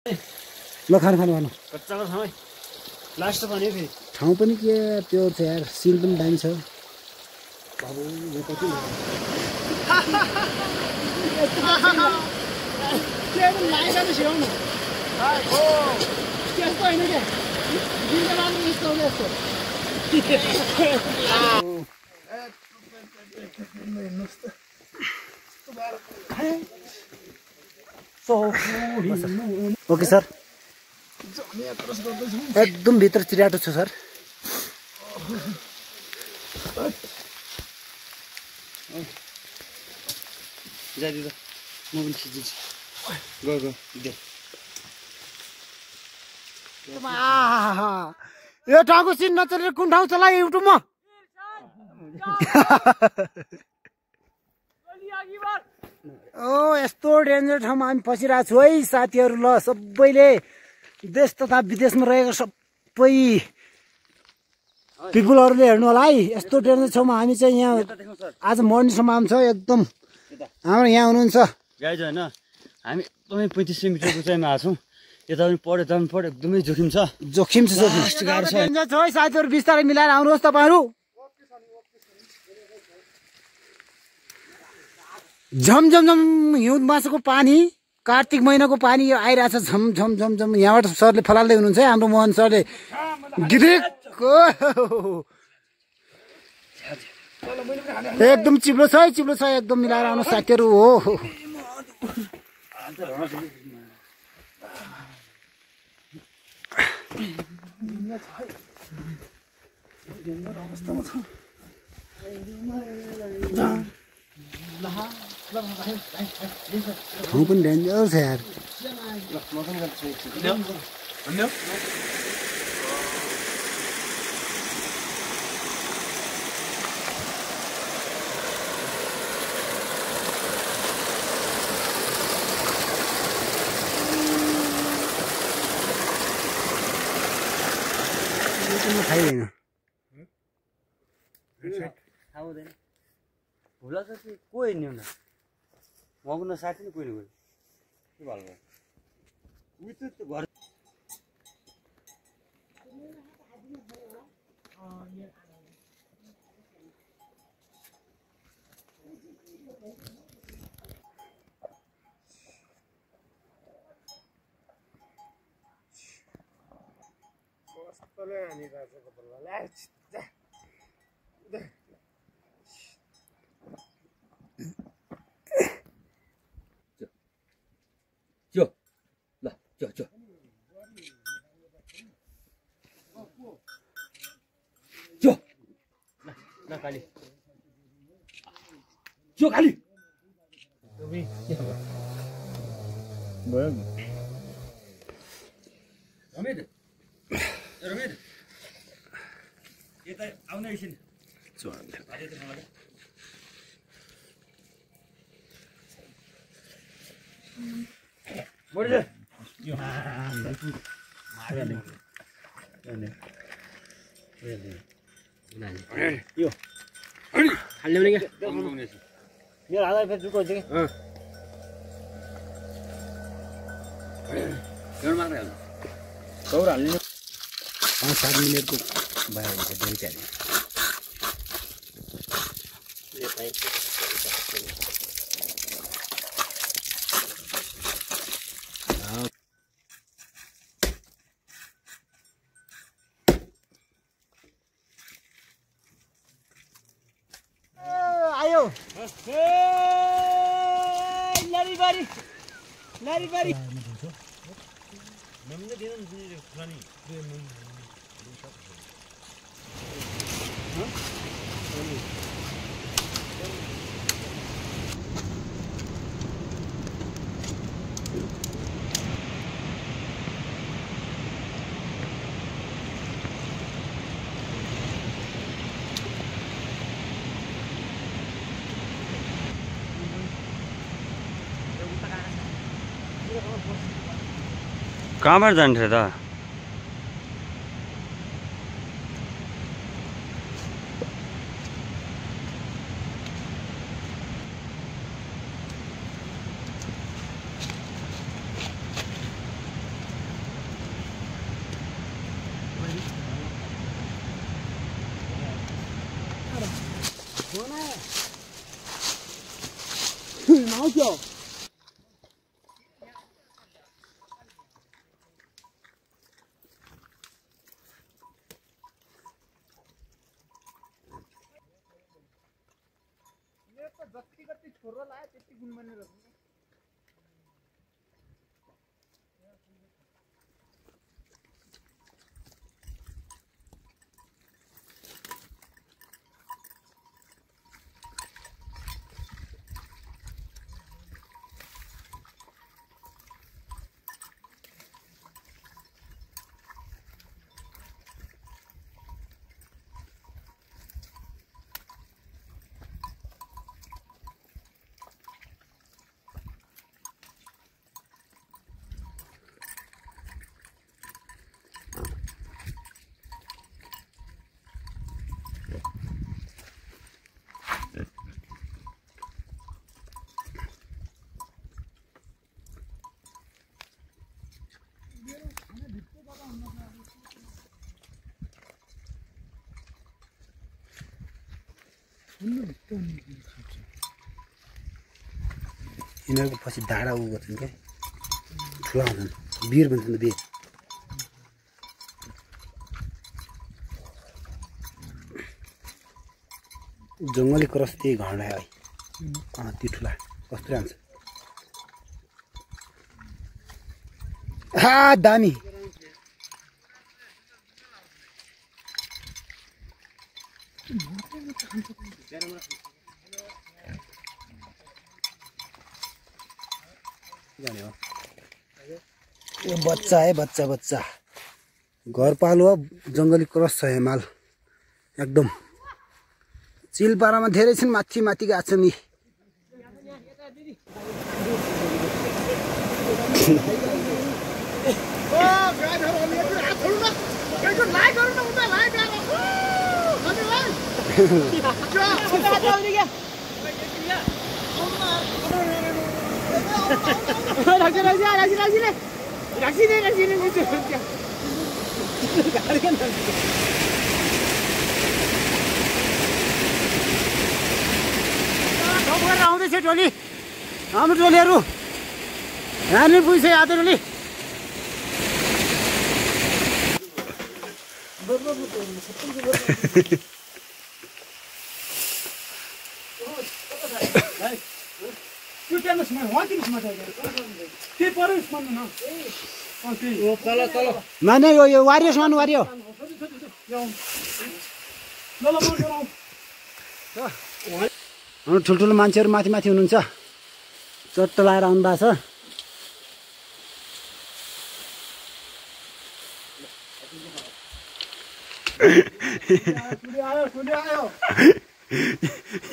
ल खानु खानु खानु कच्चाको ठाउँ लास्ट भन्यो फेरि ठाउँ पनि के प्योर छ यार सिन पनि दामी छ बाबु यो कति के पनि लाइसकेको छु न हो त्यस्तो हैन के दिनको राम्रो यस्तो हो यस्तो ओके सर एकदम भित्र चिराटो छ सर जाइदिनु म पनि खिचिन्छु गयो गयो दे यो ठाउँको सिन नचलेर कुन ठाउँ चला युट्युबमा ओ यस्तो डेन्जर ठाउँमा हामी फसिरहेको छु है साथीहरू ल सबैले देश तथा विदेशमा रहेको सबै पिपुलहरूले हेर्नु होला है यस्तो डेन्जर ठाउँमा हामी चाहिँ यहाँ आज मर्निङसम्म आउँछ एकदम हाम्रो यहाँ हुनुहुन्छ गाइज होइन हामी एकदमै 3500 मिटरको चाहिँ आएको छौँ यता पनि पढ्यो यता पनि पढ्यो एकदमै जोखिम छ जोखिम छ गाह्रो छ है साथीहरू बिस्तारै मिलाएर आउनुहोस् तपाईँहरू झमझमझम हिउँद मासको पानी कार्तिक महिनाको पानी यो आइरहेछ झम झम झम झम यहाँबाट सरले फलाल्दै हुनुहुन्छ है हाम्रो मोहन सरले गिरेको एकदम चिप्लो छ एकदम मिलाएर आउनु साथीहरू हो ठाउँ पनि डेन्जर छ यार खाइदैन भुला चाहिँ को हेर्ने हुँदा मको न साथी नै कोही न कोही के भयो उयो त घर Jo, lah, jo. Jo, lah kali. Jo kali. Bayang. Ramid. Kita आउने एकछिन. Boleh. Yo. Yo. हाल्ने भने के यो हाल्दा फेरि जुको हुन्छ के यो मात्र हाल्नु कौर हाल्ने 5-7 मिनेटको भयो भने चाहिँ चाहियो Lari. Memangnya dia nanti berani. कहाँबाट जान्थ्यो त 나오죠? जति कति छोरो लायो त्यति गुण बनेर यिनीहरूको पछि धाडा उ गर्छन् क्या ठुला हुन्छन् बिर भन्छन् बिर जङ्गली क्रस त्यही घाँडा है त्यो ठुला कस्तो राम्रो दामी यो बच्चा है बच्चा बच्चा घरपालुवा जङ्गली क्रस छ यो माल एकदम चिलपारामा धेरै छन् माथि माथि गएको छन् यी आउँदैछ टोली हाम्रो टोलीहरू यहाँनिर पुग्छ आधा टोली माने यो वारियो सामान वारियो हाम्रो ठुल्ठुलो मान्छेहरू माथि माथि हुनुहुन्छ चट्ट लाएर आउनु भएको छ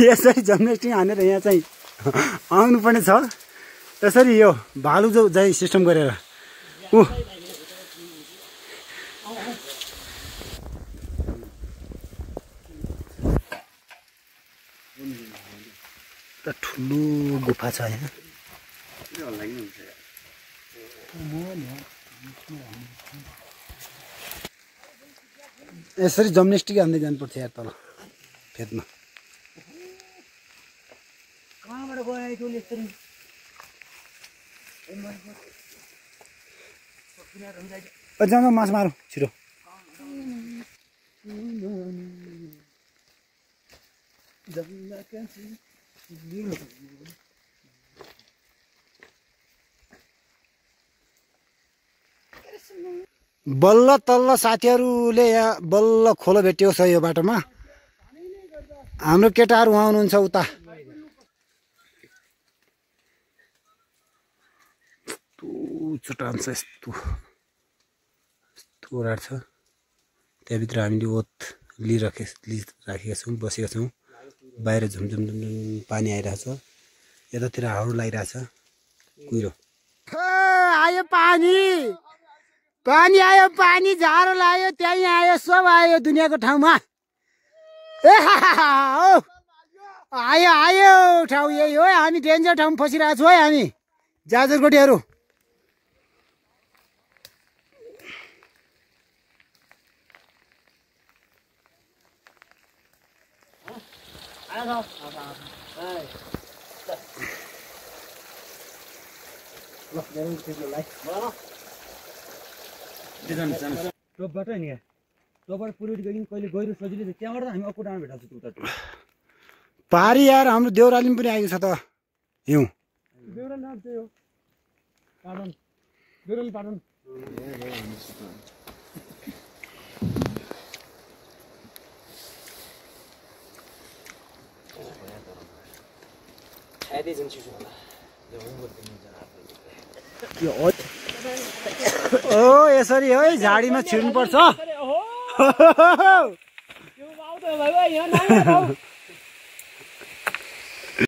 यसरी जम्नेस्टिङ हानेर यहाँ चाहिँ आउनुपर्ने छ यसरी यो भालु जो जाइ सिस्टम गरेर ऊ ठुलो गुफा छ यहाँ यसरी जम्नेस्टिक हान्दै जानुपर्छ यार तल फेदमा कहाँबाट गयो यसरी जाँदा मास मारौँ छिटो बल्ल तल्ल साथीहरूले यहाँ बल्ल खोलो भेटिएको छ यो बाटोमा हाम्रो केटाहरू उहाँ हुनुहुन्छ उता चट्टान छ यस्तो ओडार छ त्यहाँभित्र हामीले ओत लिइराखेका छौँ बसेका छौँ बाहिर झुमझुम पानी आइरहेछ यतातिर हाउडा लागिरहेछ कुहिरो आयो पानी पानी आयो पानी झारो लाग्यो त्यहीँ आयो सब आयो दुनियाँको ठाउँमा ए आयो आयो ठाउँ यही हो हामी डेन्जर ठाउँमा फसिरहेको छौँ है हामी जाजरकोटीहरू टपबाट नि टपबाट पुरोट गइन् कहिले गइरो सजिलै त्यहाँबाट हामी अप्पडामा भेटाउँछौँ उता पारी यार हाम्रो देउराली पनि आएको छ त हिउँ देउराली नाम चाहिँ हो पाटन देउराली पाटन ओ यसरी है झाडीमा छिर्नुपर्छ यो आउँछ भाइ यहाँ